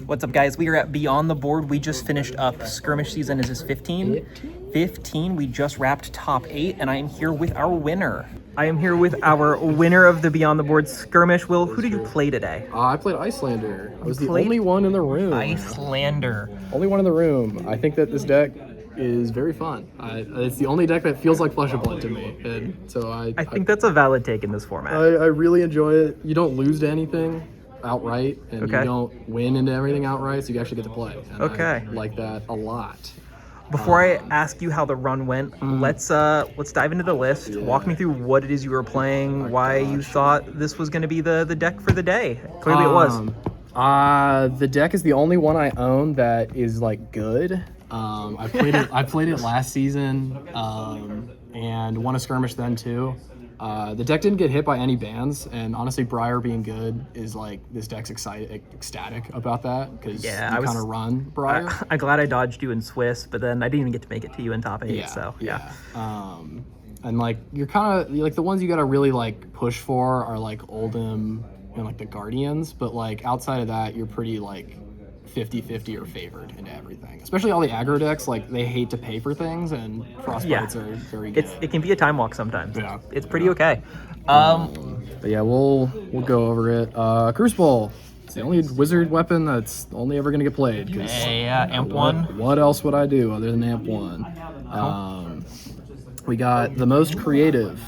What's up, guys? We are at Beyond the Board. We just finished up Skirmish season. Is this 15? 15. We just wrapped top 8, and I am here with our winner. I am here with our winner of the Beyond the Board Skirmish. Will, who did you play today? I played Icelander. I was the only one in the room. Icelander. Only one in the room. I think that this deck is very fun. It's the only deck that feels like Flesh of Blood to me, and so I think that's a valid take in this format. I really enjoy it. You don't lose to anything outright, and you don't win into everything outright, so you actually get to play. And I like that a lot. Before I ask you how the run went, let's dive into the list. Yeah. Walk me through what it is you were playing, why you thought this was going to be the deck for the day. Clearly it was. The deck is the only one I own that is like good. I played it last season and won a skirmish then too. The deck didn't get hit by any bans, and honestly, Briar being good is like this deck's ecstatic about that because you kind of run Briar. I'm glad I dodged you in Swiss, but then I didn't even get to make it to you in top 8. And like you're kind of like the ones you got to really like push for are like Oldhim and like the Guardians, but like outside of that, you're pretty like 50-50 or favored into everything. Especially all the aggro decks, like they hate to pay for things, and Frostbites are very good. It can be a time walk sometimes. Yeah. It's pretty okay. But yeah, we'll go over it. Crucible. It's the only wizard weapon that's only ever going to get played. Amp 1. What else would I do other than Amp 1? We got the most creative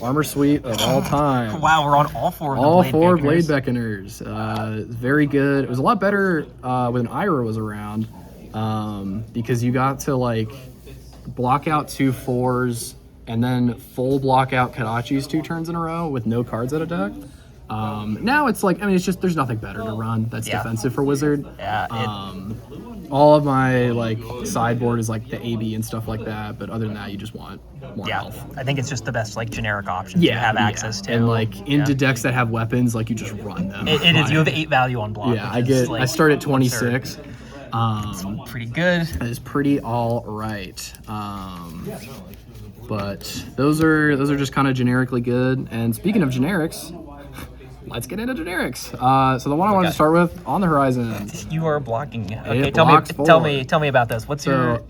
armor suite of all time. Wow, we're on all four of the all four Blade Beckoners. Very good. It was a lot better when Ira was around because you got to like block out 2 4s and then full block out Kadachis 2 turns in a row with no cards out of deck. Now it's like, I mean, it's just there's nothing better to run that's defensive for Wizard. All of my like sideboard is like the AB and stuff like that, but other than that, you just want more health. I think it's just the best like generic options you have access to. And like into decks that have weapons, like you just run them. It is. You have 8 value on block. Yeah, I start at 26. It's pretty good. It's pretty all right. But those are just kind of generically good. And speaking of generics, let's get into generics. So the one I wanted to start with, On the Horizon. You are blocking. Okay, tell me about this. What's your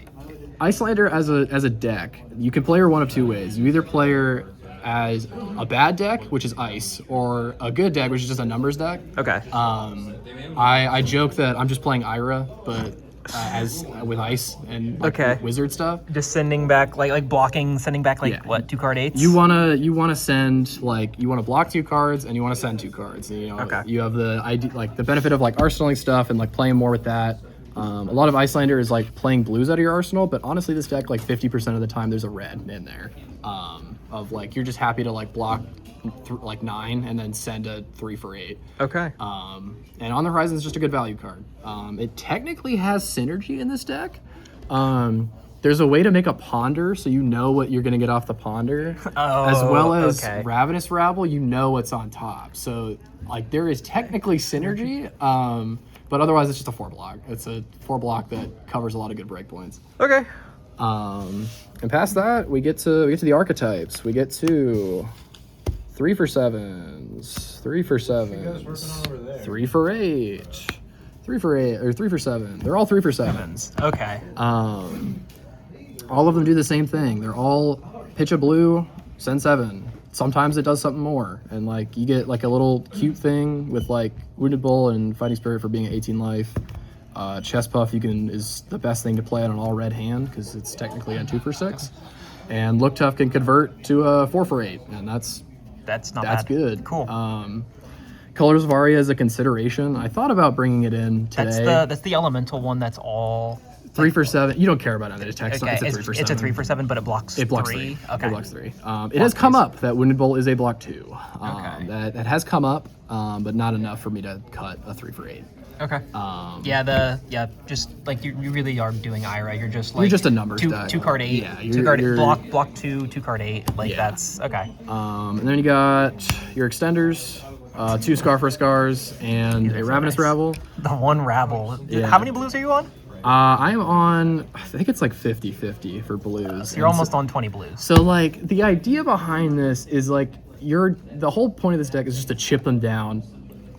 Icelander as a deck? You can play her one of 2 ways. You either play her as a bad deck, which is ice, or a good deck, which is just a numbers deck. Okay. I joke that I'm just playing Ira, but as with ice and wizard stuff. Just sending back like blocking, sending back what 2 card 8s. You wanna send like you wanna block 2 cards and you wanna send 2 cards. You know, you have the benefit of like arsenaling stuff and like playing more with that. A lot of Icelander is like playing blues out of your arsenal, but honestly, this deck like 50% of the time there's a red in there. Of like you're just happy to like block like 9 and then send a 3 for 8. Okay. And On the Horizon is just a good value card. It technically has synergy in this deck. There's a way to make a Ponder so you know what you're going to get off the Ponder. As well as Ravenous Rabble, you know what's on top. So like there is technically synergy, but otherwise it's just a 4 block. It's a 4 block that covers a lot of good breakpoints. Okay. And past that, we get to the archetypes. We get to 3 for 7s, 3 for 7s, 3 for 8, 3 for 8, or 3 for 7. They're all 3 for 7s. Okay. All of them do the same thing. They're all pitch a blue, send 7. Sometimes it does something more, and like you get like a little cute thing with like Wounded Bull and Fighting Spirit for being at 18 life. Chest Puff is the best thing to play on an all red hand because it's technically a 2 for 6, and Look Tough can convert to a 4 for 8, and that's bad. Good. Cool. Colors of Aria is a consideration. I thought about bringing it in today. That's the elemental one. That's all 3 for 7. You don't care about other text. Okay. It's a 3 for 7. It's a 3 for 7, but it blocks 3. Okay. It blocks 3. It has come up that Wounded Bull is a block 2. That has come up, but not enough for me to cut a 3 for 8. Okay. Just like you really are doing Ira. You're just a numbers deck. 2 card 8. Yeah, 2 card 8, block 2 card 8. Like that's okay. And then you got your extenders, 2 Scar for Scars, and a Ravenous Rabble. The one Rabble. Yeah. How many blues are you on? I'm on, I think it's like 50-50 for blues. So you're almost on 20 blues. So like the idea behind this is like the whole point of this deck is just to chip them down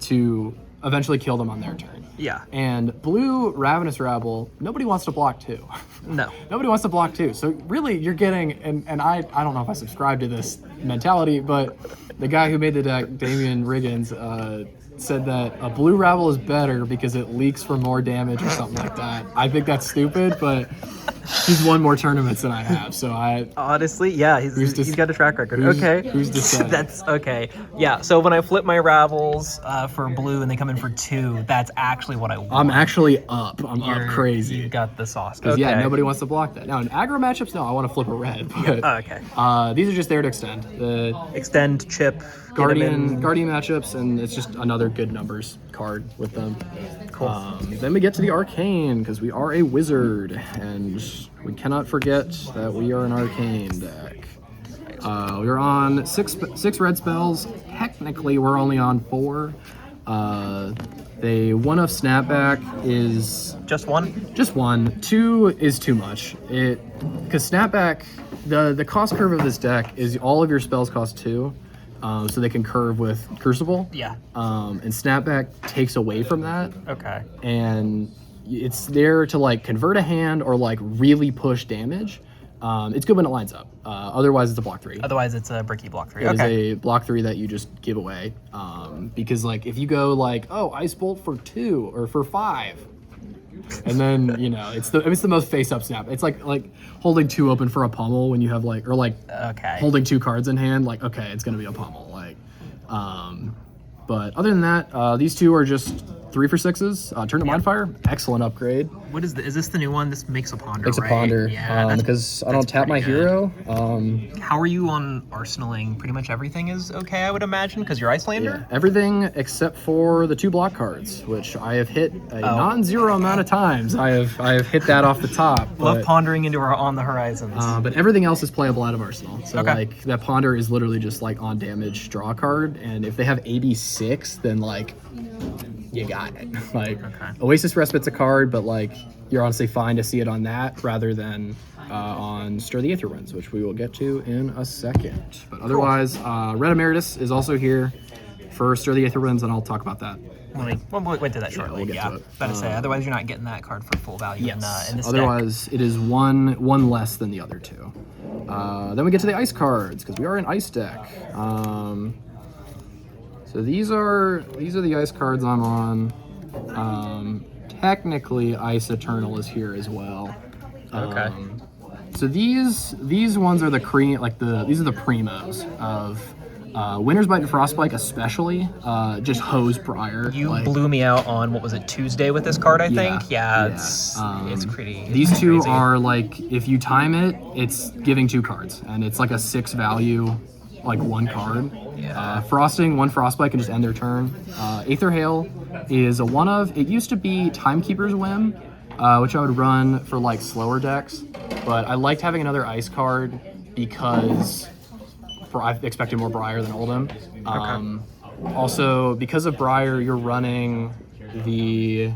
to eventually kill them on their turn. Yeah. And blue Ravenous Rabble, nobody wants to block 2. No. Nobody wants to block 2. So really you're getting, and I don't know if I subscribe to this mentality, but the guy who made the deck, Damian Riggins, said that a blue Rabble is better because it leaks for more damage or something like that. I think that's stupid, but he's won more tournaments than I have, so honestly, yeah, he's got a track record. Okay. Who's to say? That's okay. Yeah, so when I flip my Ravels for blue and they come in for 2, that's actually what I want. I'm actually up. I'm up crazy. You got the sauce. Because yeah, nobody wants to block that. Now in aggro matchups, no, I want to flip a red. But, okay. These are just there to extend. The extend, chip, Guardian matchups, and it's just another good numbers card with them. Cool. Then we get to the Arcane, because we are a wizard, and we cannot forget that we are an Arcane deck. We're on six red spells. Technically, we're only on 4. The 1 of Snapback is... Just 1? Just 1. 2 is too much. Because Snapback, the cost curve of this deck is all of your spells cost 2. So they can curve with Crucible. Yeah. And Snapback takes away from that. Okay. And it's there to like convert a hand or like really push damage. It's good when it lines up. Otherwise, it's a block 3. Otherwise, it's a bricky block 3. It is a block 3 that you just give away. Because like if you go like, oh, Ice Bolt for 2 or for 5. And then it's the most face up snap. It's like holding 2 open for a pummel when you have holding 2 cards in hand. Like okay, it's gonna be a pummel. But other than that, these 2 are just 3 for 6s. Turn to Mindfire, excellent upgrade. What is is this the new one? This makes a ponder. Makes a ponder. Yeah, because I don't tap my hero. How are you on arsenaling? Pretty much everything is okay, I would imagine, because you're Icelander. Yeah, everything except for the 2 block cards, which I have hit a non-zero amount of times. I have hit that off the top. Love pondering into our on the horizons. But everything else is playable out of Arsenal. So like that ponder is literally just like on damage draw card, and if they have AB6, then like you got it. Like Oasis Respite's a card, but like you're honestly fine to see it on that rather than on Stir the Aetherwinds, which we will get to in a second. But otherwise, Red Emeritus is also here for Stir the Aetherwinds, and I'll talk about that. We'll wait to that shortly. We'll get to it. About to say, otherwise you're not getting that card for full value in this otherwise deck. It is one less than the other 2. Then we get to the ice cards, because we are an ice deck. So these are the ice cards I'm on. Technically, Ice Eternal is here as well. Okay. So these ones are these are the primos of Winter's Bite and Frostbite, especially. Just hose Briar. You blew me out on what was it, Tuesday with this card? I think. Yeah. It's pretty. These 2 crazy. are like if you time it, it's giving 2 cards, and it's like a 6 value. Like 1 card. Yeah. Frosting, 1 Frostbite can just end their turn. Aether Hail is a 1 of. It used to be Timekeeper's Whim, which I would run for like slower decks, but I liked having another ice card because I expected more Briar than Oldhim. Also, because of Briar, you're running the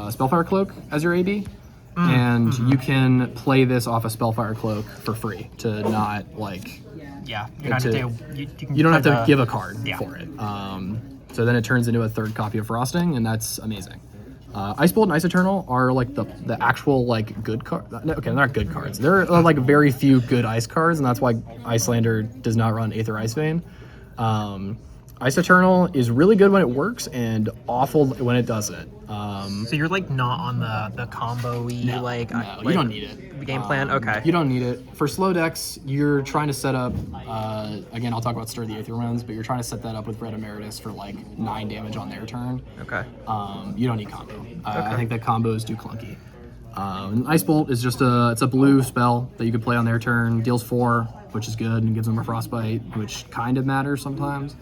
Spellfire Cloak as your AB. And you can play this off a Spellfire Cloak for free to not like... Yeah, you don't have to give a card for it. So then it turns into a 3rd copy of Frosting, and that's amazing. Ice Bolt and Ice Eternal are like the actual like good cards. Okay, they're not good cards. They're like very few good ice cards, and that's why Icelander does not run Aether Ice Vein. Ice Eternal is really good when it works and awful when it doesn't. So you're like not on the combo-y you don't need it. Game plan? Okay. You don't need it. For slow decks, you're trying to set up, again, I'll talk about Stir the Aetherwinds, but you're trying to set that up with Red Emeritus for like 9 damage on their turn. Okay. You don't need combo. I think that combo is too clunky. Ice Bolt is just it's a blue spell that you could play on their turn, deals 4, which is good, and gives them a Frostbite, which kind of matters sometimes.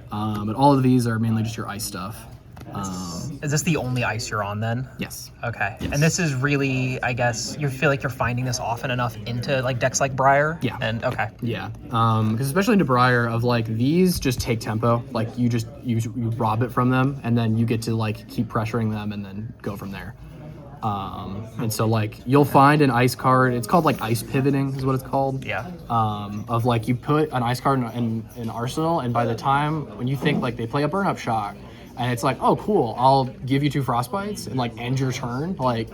But all of these are mainly just your ice stuff. Is this the only ice you're on then? Yes. Okay. Yes. And this is really, I guess, you feel like you're finding this often enough into like decks like Briar? Yeah. And okay. Yeah. Because especially into Briar, of like these just take tempo. Like you rob it from them, and then you get to like keep pressuring them and then go from there. And so like you'll find an ice card, it's called like ice pivoting is what it's called. Yeah. Of like you put an ice card in Arsenal, and by the time when you think like they play a burn up shock, and it's like, oh, cool, I'll give you 2 frostbites and like end your turn. Like,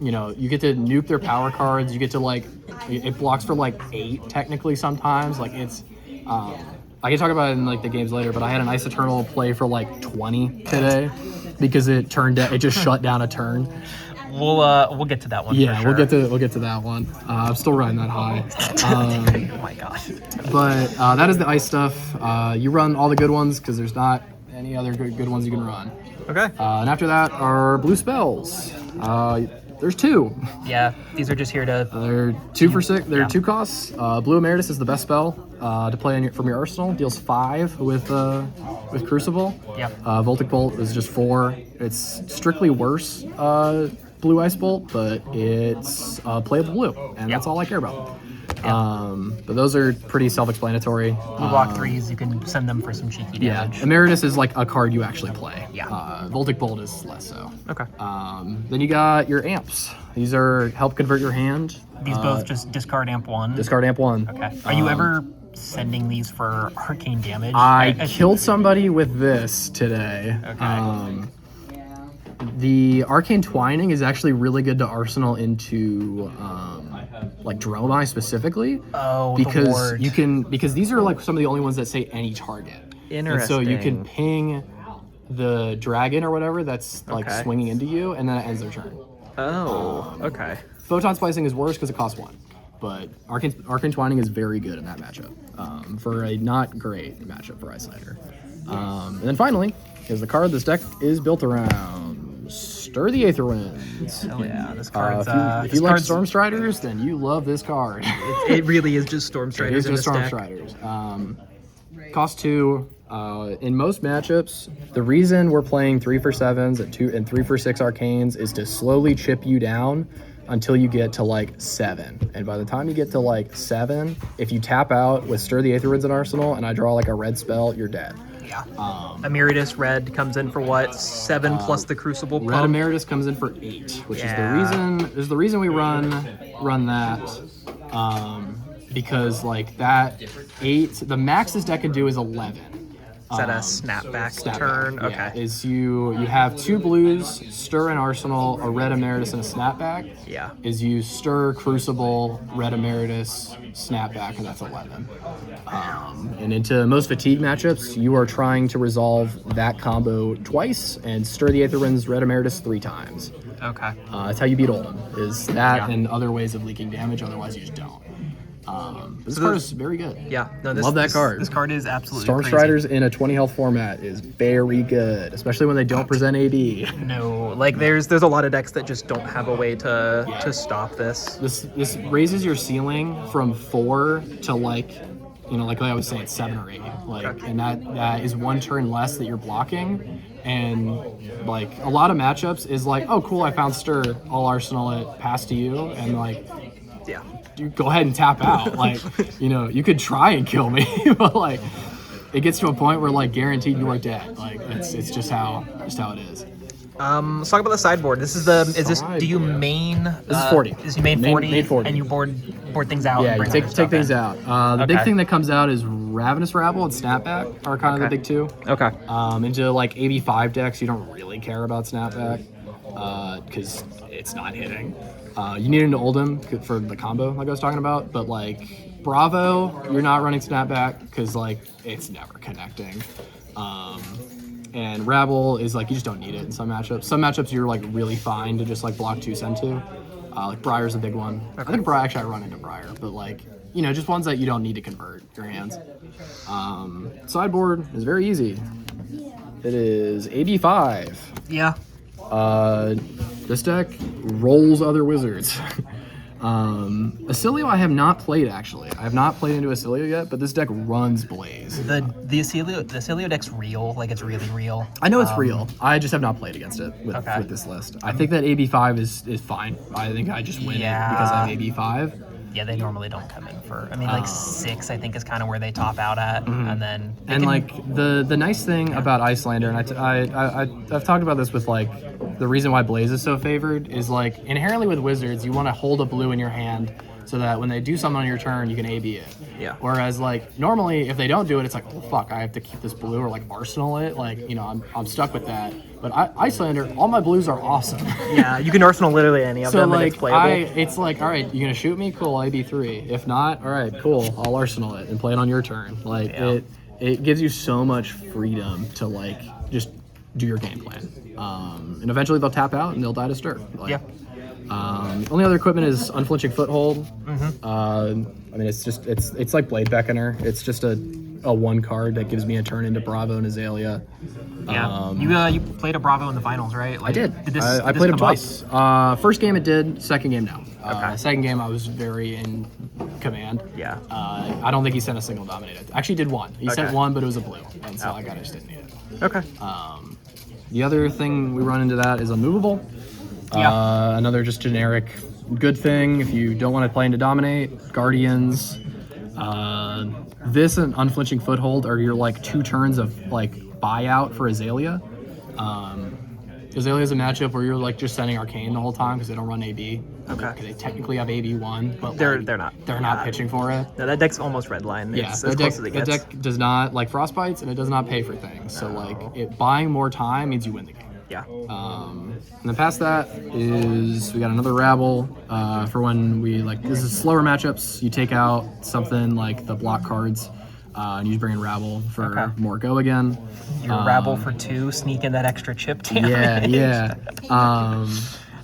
you know, you get to nuke their power cards. You get to like, it blocks for like 8 technically sometimes. Like it's, I can talk about it in like the games later, but I had an Ice Eternal play for like 20 today because it just shut down a turn. We'll get to that one. Yeah, for sure. we'll get to that one. I'm still riding that high. Oh my gosh. But that is the ice stuff. You run all the good ones because there's not any other good ones you can run. Okay. And after that are blue spells. There's 2. Yeah, these are just here to. They're 2 for 6. They're 2 costs. Blue Emeritus is the best spell to play from your arsenal. Deals 5 with Crucible. Yep. Voltic Bolt is just 4. It's strictly worse blue ice bolt, but it's playable blue, and that's all I care about. But those are pretty self-explanatory. You block 3s, you can send them for some cheeky damage. Yeah, Emeritus is like a card you actually play. Yeah. Voltic Bolt is less so. Okay. Then you got your amps. These are help convert your hand. These both just discard amp 1. Discard amp 1. Okay. Are you ever sending these for arcane damage? I killed somebody with this today. Okay. The Arcane Twining is actually really good to arsenal into like Dromai specifically. Oh, because the ward. you can, because these are like some of the only ones that say any target. Interesting. And so you can ping the dragon or whatever that's like swinging into you, and then it ends their turn. Oh, okay. Photon Splicing is worse because it costs 1. But Arcane Twining is very good in that matchup for a not great matchup for Icelander. And then finally, is the card this deck is built around. Stir the Aetherwinds. Oh yeah, this card's... if you like Stormstriders, then you love this card. it really is just Stormstriders. It is just Stormstriders. Cost 2. In most matchups, the reason we're playing 3 for 7s and 3 for 6 Arcanes is to slowly chip you down until you get to like 7. And by the time you get to like 7, if you tap out with Stir the Aetherwinds in Arsenal and I draw like a red spell, you're dead. Yeah. Emeritus red comes in for what? 7 plus the Crucible pump? Red Emeritus comes in for 8, which is the reason we run that. Because like that 8, the max this deck can do is 11. Is that a snapback turn? Yeah, Okay. is you have 2 blues, stir an arsenal, a red emeritus, and a snapback. Yeah. Is you stir crucible, red emeritus, snapback, and that's 11. And into most fatigue matchups, you are trying to resolve that combo twice and stir the Aetherwinds, red emeritus 3 times. Okay. That's how you beat Oldham. Is that and other ways of leaking damage? Otherwise, you just don't. This card is very good. Yeah, no, Love that card. This card is absolutely Stormstriders in a 20 health format is very good, especially when they don't present AD. No, like there's a lot of decks that just don't have a way to stop this. This raises your ceiling from 4 to like, you know, like I was saying, 7 or 8. Like, and that is 1 turn less that you're blocking. And like a lot of matchups is like, oh cool, I found Stir, all arsenal it, pass to you, and like, Yeah. you go ahead and tap out. Like, you know, you could try and kill me, but like, it gets to a point where like guaranteed you are dead. Like, it's just how it is. Let's talk about the sideboard. Do you main? This is 40. Is you main 40? Main 40. And you board things out? Yeah, and you bring take things in. out. The big thing that comes out is Ravenous Rabble and Snapback are kind of the big 2. Okay. Into like AB5 decks, you don't really care about Snapback because it's not hitting. You need into Oldham for the combo like I was talking about, but like Bravo, you're not running Snapback because like it's never connecting. And Rabble is like you just don't need it in some matchups. Some matchups you're like really fine to just like block 2, send 2. Like Briar's a big one. I think Briar, actually I run into Briar, but like, you know, just ones that you don't need to convert your hands. Sideboard is very easy. It is AB5. Yeah. This deck rolls other wizards. Acilio I have not played actually. I have not played into Acilio yet, but this deck runs Blaze. The Acilio deck's real, like it's really real. I know it's real. I just have not played against it with this list. I think that AB5 is fine. I think I just win it because I have AB5. Yeah, they normally don't come in for. I mean, like 6, I think is kind of where they top out at, and then. Like the nice thing about Icelander, and I've talked about this with like the reason why Blaze is so favored is like inherently with wizards you want to hold a blue in your hand so that when they do something on your turn, you can AB it. Yeah. Whereas like normally if they don't do it, it's like, oh fuck, I have to keep this blue or like arsenal it. Like, you know, I'm stuck with that. But Icelander, all my blues are awesome. Yeah, you can arsenal literally any of So them, like and it's playable. it's like, all right, you gonna shoot me? Cool, AB3. If not, all right, cool, I'll arsenal it and play it on your turn. Like it gives you so much freedom to like just do your game plan. And eventually they'll tap out and they'll die to stir. Like, only other equipment is Unflinching Foothold. I mean, it's like Blade Beckoner. It's just a one card that gives me a turn into Bravo and Azalea. Yeah, you played a Bravo in the finals, right? Like, I did. I this played him come up? twice. First game it did. Second game no. Okay. Second game I was very in command. Yeah. I don't think he sent a single dominated. Actually, he did one. He sent one, but it was a blue, and so I just didn't need it. Okay. The other thing we run into that is Unmovable. Another just generic good thing if you don't want to play into Dominate. Guardians. This and Unflinching Foothold are your like 2 turns of like buyout for Azalea. Azalea's a matchup where you're like just sending Arcane the whole time because they don't run AB. Okay. Because they technically have AB1, but They're like, not. They're not pitching for it. No, that deck's almost red line. Yeah, It's the as deck, close as it the gets. deck does not like Frostbites and it does not pay for things. So like buying more time means you win the game. Yeah. And then past that is we got another Rabble for when we like this is slower matchups. You take out something like the block cards and you just bring in Rabble for more go again. Your Rabble for 2, sneak in that extra chip damage. Yeah.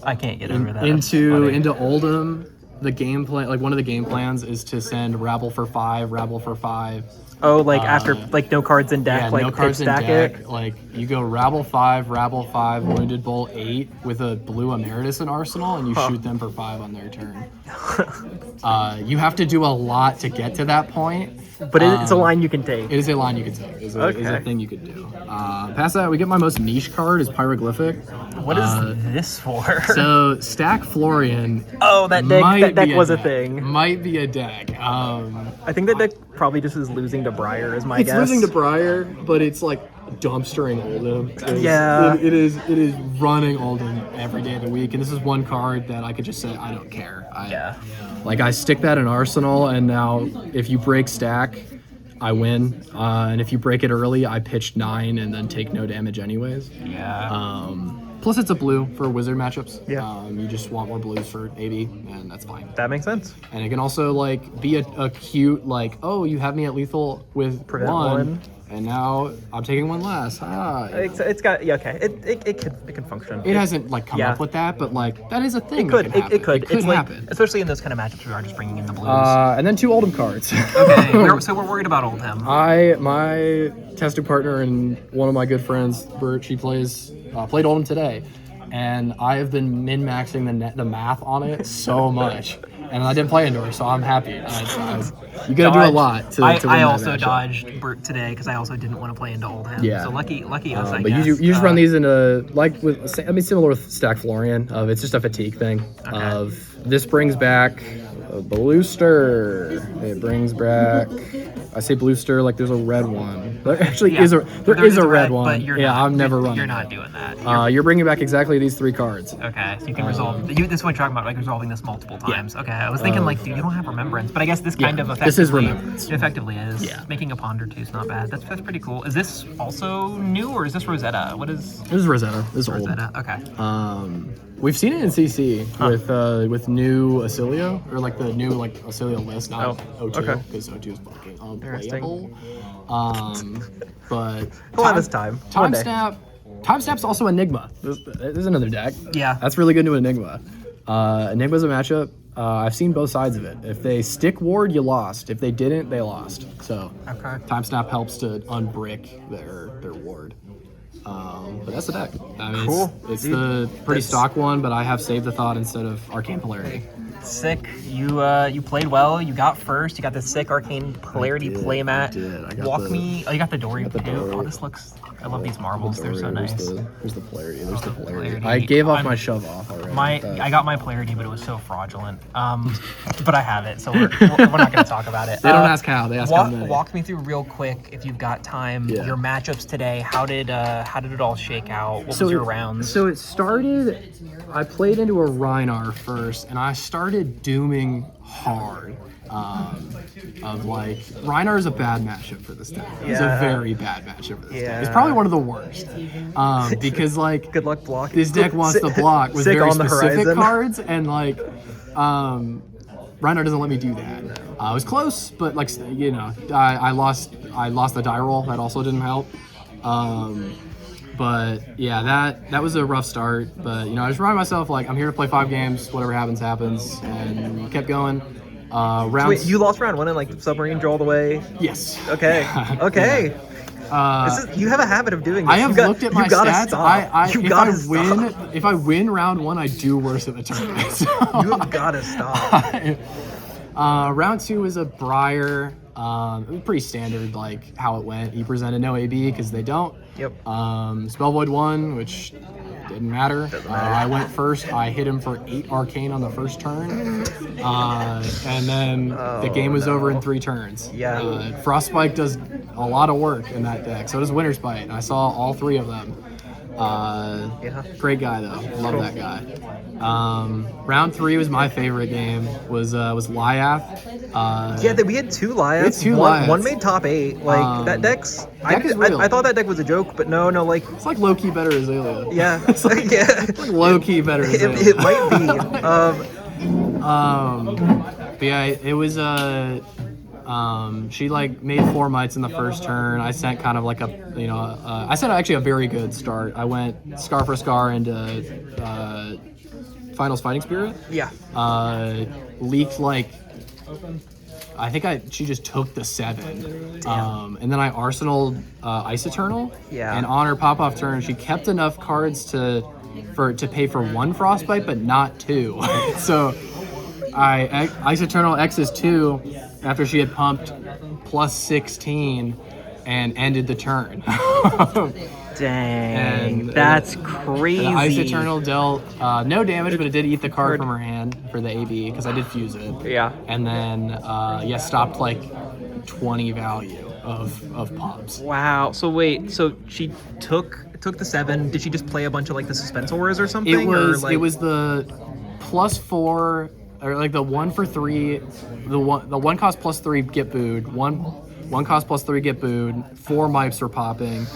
I can't get over that. Into Oldham, the game plan like one of the game plans is to send Rabble for 5, Rabble for 5. Oh, like after like no cards in deck, like no cards in stack deck. it. Like you go Rabble 5, Wounded Bull 8 with a blue Emeritus in Arsenal, and you shoot them for 5 on their turn. You have to do a lot to get to that point. But it's a line you can take. It is a line you can take. It's a thing you could do. Past that, we get my most niche card is Pyroglyphic. What is this for? So Stack Florian. Oh, that deck was a thing. Might be a deck. I think that deck probably just is losing to Briar, is my It's guess. losing to Briar, but it's like dumpstering Oldham. It is running Oldham every day of the week, and this is one card that I could just say I don't care. Like I stick that in Arsenal, and now if you break Stack, I win. And if you break it early, I pitch 9 and then take no damage anyways. Yeah. Plus it's a blue for wizard matchups. Yeah. You just want more blues for AB, and that's fine. That makes sense. And it can also like be a cute like, oh, you have me at lethal with Prevent one, one. and now I'm taking one less. It's got okay. It can function. It hasn't like come up with that, but like that is a thing. It could. It could It's like, happen. especially in those kind of matchups, we are just bringing in the blues. And then 2 Oldham cards. Okay, so we're worried about Oldham. My testing partner and one of my good friends, Bert, she played Oldham today, and I have been min-maxing the math on it so much. And I didn't play indoors, so I'm happy. You gotta do a lot to win I that also matchup. dodged Bert today because I also didn't want to play into Oldham. Yeah. So lucky us, I But guess. you just run these into like with similar with Stack Florian. It's just a fatigue thing. This brings back a Bluester. It brings back. I say Bluester like there's a red one. There actually is a red one. But you're I'm never running. You're not doing that. You're bringing back exactly these 3 cards. Okay, so you can resolve. This is what you're talking about, like resolving this multiple times. Okay, I was thinking like, dude, you don't have remembrance, but I guess this kind of effectively. This is remembrance. It effectively is. Making a ponder too is not bad. That's pretty cool. Is this also new or is this Rosetta? What is? This is Rosetta. This is old. Rosetta. Okay. We've seen it in CC with new Acilio, or like the new like Acilio list, not O2, because O2 is fucking unplayable. But a lot of this time. Timesnap's also Enigma. There's another deck. Yeah. That's really good to Enigma. Enigma's a matchup. I've seen both sides of it. If they stick ward, you lost. If they didn't, they lost. So Timesnap helps to unbrick their ward. But that's the deck. I mean, cool. It's the pretty stock one, but I have saved the thought instead of Arcane Polarity. Sick. You played well. You got first. You got the sick Arcane Polarity playmat. I did. Walk me. Oh, you got the Dory too. Dory. Oh, this looks. I love these marbles. They're so nice. There's the Polarity. There's the Polarity. Polarity. I gave off my shove off already. I got my Polarity, but it was so fraudulent. But I have it, so we're not going to talk about it. They don't ask how. They ask how many. Walk me through real quick, if you've got time, your matchups today. How did it all shake out? What was your rounds? So it started. I played into a Rhinar first, and I started dooming hard. Of like, Reinar is a bad matchup for this deck. It's a very bad matchup for this deck. It's probably one of the worst. Because like, good luck blocking. This deck wants to block with very specific cards, and like, Reinar doesn't let me do that. It was close, but like, you know, I lost the die roll. That also didn't help. But yeah, that was a rough start. But you know, I just reminded myself like, I'm here to play 5 games. Whatever happens, happens, and kept going. Wait, you lost round 1 and like submarine all the way? Yes. Okay. Okay. You have a habit of doing this. I have looked at my stats. Stop. If I win round 1, I do worse at the tournament. So. You have gotta stop. Round 2 was a Briar. It was pretty standard, like how it went. He presented no AB because they don't. Yep. Spell Void won, which didn't matter. I went first. I hit him for 8 Arcane on the first turn. And then the game was over in 3 turns. Yeah. Frostspike does a lot of work in that deck. So does Winter's Bite. I saw all 3 of them. Great guy though. Love that guy. Round 3 was my favorite game. Was Lyath. We had 2 Lyaths. One made top 8. Like that deck's. I thought that deck was a joke, but no. Like it's like low key better Azalea. Yeah. It's like, it's like low key better Azalea. It might be. But yeah, it was she like made 4 mites in the first turn. I sent kind of like I sent actually a very good start. I went Scar for Scar into Finals Fighting Spirit. Yeah. Leaked like, I think she just took the 7. And then I arsenaled Ice Eternal. Yeah. And on her pop-off turn, she kept enough cards to pay for 1 Frostbite, but not 2. So I Ice Eternal X's 2 after she had pumped plus 16 and ended the turn. Dang, that's crazy. The Ice Eternal dealt no damage, but it did eat the card from her hand for the AB because I did fuse it. Yeah. And then stopped like 20 value of pops. Wow. So wait, so she took the 7. Did she just play a bunch of like the Suspensors or something? It was the +4 or like the 1 for 3, the one cost +3 get booed, one cost +3 get booed, 4 mipes were popping.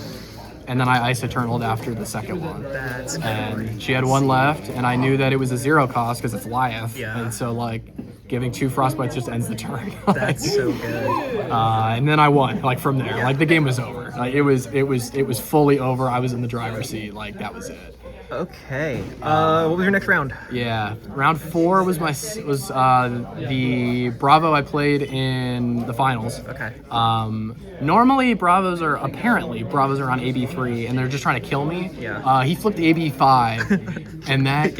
And then I Ice Eternal'd after the second one. That's and crazy. She had 1 left, and I knew that it was a 0 cost because it's Lyath. Yeah. And so like giving 2 Frostbites just ends the turn. That's so good. And then I won like from there. Yeah. Like the game was over. Like it was fully over. I was in the driver's seat. Like that was it. Okay. What was your next round? Yeah, round 4 was the Bravo I played in the finals. Okay. Normally Bravos are on AB3 and they're just trying to kill me. Yeah. He flipped AB5, and that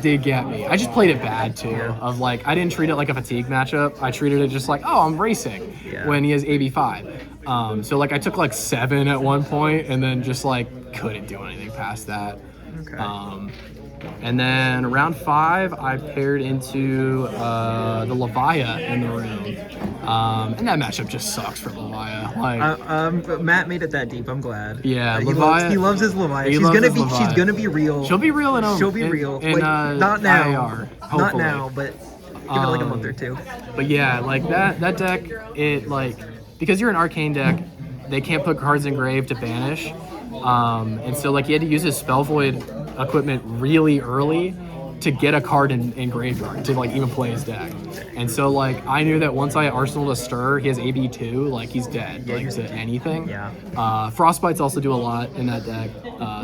did get me. I just played it bad too. Yeah. Of like, I didn't treat it like a fatigue matchup. I treated it just like, oh, I'm racing. Yeah. When he has AB5. So like I took like 7 at one point and then just like couldn't do anything past that. Okay. And then round 5, I paired into the Levia in the room. And that matchup just sucks for Levia. Like, Matt made it that deep. I'm glad. Yeah, he loves his Levia. She's gonna be real. She'll be real She'll be real. Not now. IR, not now, but give it like a month or 2. But yeah, like that deck, it like, because you're an Arcane deck, they can't put cards in grave to banish. And so like he had to use his Spell Void equipment really early to get a card in graveyard to like even play his deck. And so like I knew that once I arsenaled a Stir, he has AB2, like he's dead. Yeah, like to anything. Yeah. Frostbites also do a lot in that deck,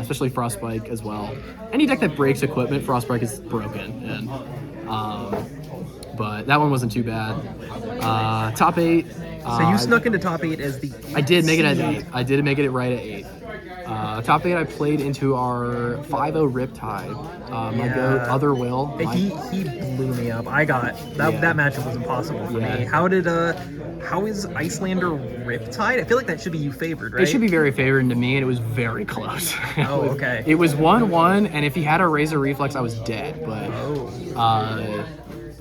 especially Frostbite as well. Any deck that breaks equipment, Frostbite is broken. And but that one wasn't too bad. Top 8. So you snuck into top 8 as the. I did make it at 8. I did make it right at 8. Top 8, I played into our 5-0 Riptide. My go Other Will. He blew me up. I got that. That matchup was impossible for me. How is Icelander Riptide? I feel like that should be you favored, right? It should be very favored to me, and it was very close. Oh, okay. It was 1-1, and if he had a Razor Reflex, I was dead. But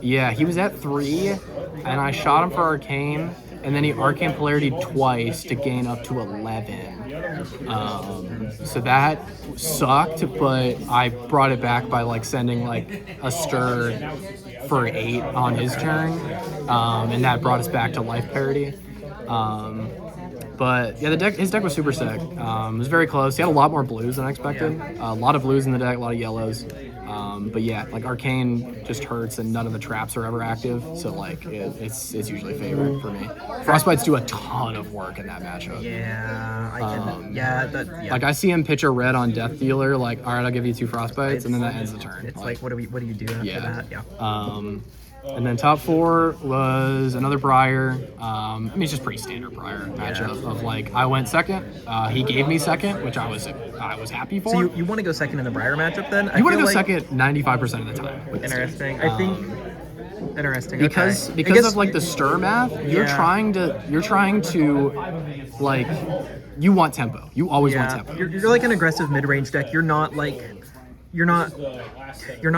yeah, he was at 3, and I shot him for Arcane. and then he Arcane Polarity twice to gain up to 11. So that sucked, but I brought it back by like sending like a stir for 8 on his turn, and that brought us back to life parity. But yeah, his deck was super sick. It was very close. He had a lot more blues than I expected. A lot of blues in the deck, a lot of yellows. But yeah, like Arcane just hurts, and none of the traps are ever active. So like it's usually favored for me. Frostbites do a ton of work in that matchup. Yeah, I can. Like I see him pitch a red on Death Dealer. Like, all right, I'll give you 2 Frostbites, and then that ends the turn. It's like what do you do after that? Yeah. And then top 4 was another Briar. I mean, it's just pretty standard Briar matchup of like I went second. He gave me second, which I was happy for. So you want to go second in the Briar matchup then? You want to go second 95% of the think interesting. I think interesting because of like the stir math. You're trying to like you want tempo. You always want tempo. You're like an aggressive mid-range deck. You're not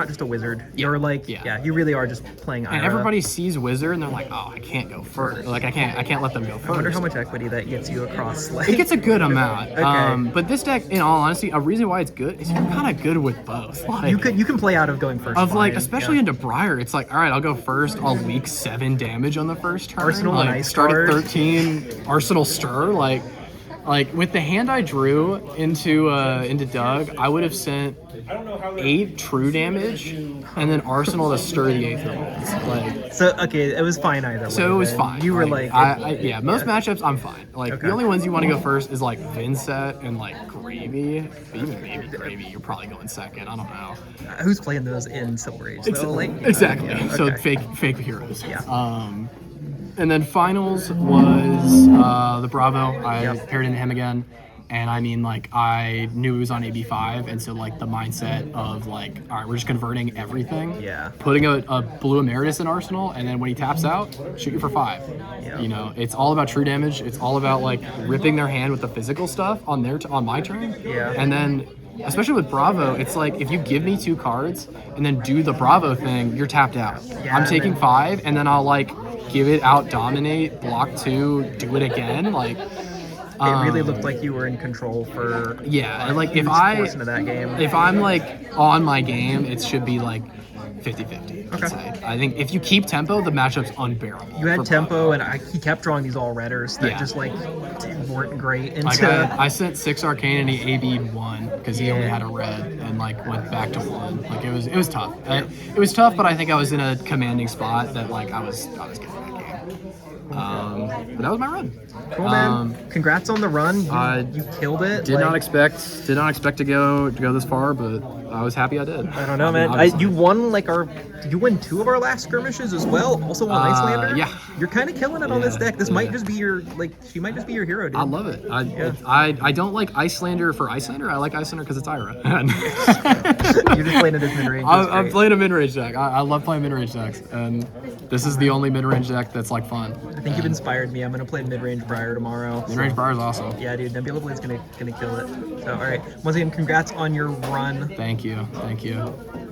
just a wizard. You're like you really are just playing Ira. And everybody sees wizard and they're like, oh, I can't go first. Like I can't let them go first. I wonder how much equity that gets you across. Like... It gets a good amount. But this deck, in all honesty, a reason why it's good is you're kind of good with both. Like, you can play out of going first. Of like, especially into Briar, it's like, all right, I'll go first. I'll leak 7 damage on the first turn. Arsenal like, nice start card. at 13. Arsenal stir. Like with the hand I drew into Doug, I would have sent 8 true damage and then Arsenal to stir the Aetherwinds. Like so, okay, it was fine either way. So it was fine. You were like most matchups I'm fine. Like the only ones you want to go first is like Vincent and like Gravy. Even maybe Gravy, you're probably going second. I don't know. Who's playing those in Silver Age? Exactly. So fake heroes. Yeah. And then finals was the Bravo. I paired into him again. And I mean, like, I knew it was on AB5. And so, like, the mindset of, like, all right, we're just converting everything. Yeah. Putting a blue Emeritus in Arsenal. And then when he taps out, shoot you for 5. Yeah. You know, it's all about true damage. It's all about, like, ripping their hand with the physical stuff on my turn. Yeah. And then, especially with Bravo, it's like, if you give me 2 cards and then do the Bravo thing, you're tapped out. Yeah, I'm taking 5, and then I'll, like, give it out, dominate, block 2, do it again. Like, it really looked like you were in control for and like into that game. If I'm like on my game, it should be like 50-50. Okay. I think if you keep tempo, the matchup's unbearable. You had tempo, and he kept drawing these all redders that just like weren't great. I sent 6 Arcane and he AB'd 1 because he only had a red and like went back to 1. Like it was tough. It was tough, but I think I was in a commanding spot that like I was getting that game. But that was my run. Cool, man. Congrats on the run. You killed it. Did not expect to go this far, but I was happy I did. I don't know, man. You won did you win 2 of our last skirmishes as well? Also won Icelander? Yeah. You're kind of killing it on this deck. This might just be your she might just be your hero, dude. I love it. I don't like Icelander for Icelander. I like Icelander because it's Ira. You're just playing it as mid-range. I'm playing a mid-range deck. I love playing mid-range decks, and this is the only mid-range deck that's like fun. I think you've inspired me. I'm gonna play mid-range Briar tomorrow. Mid-range Briar is awesome. Yeah, dude. Nebula Blade's gonna kill it. So, all right. Once again, congrats on your run. Thank you.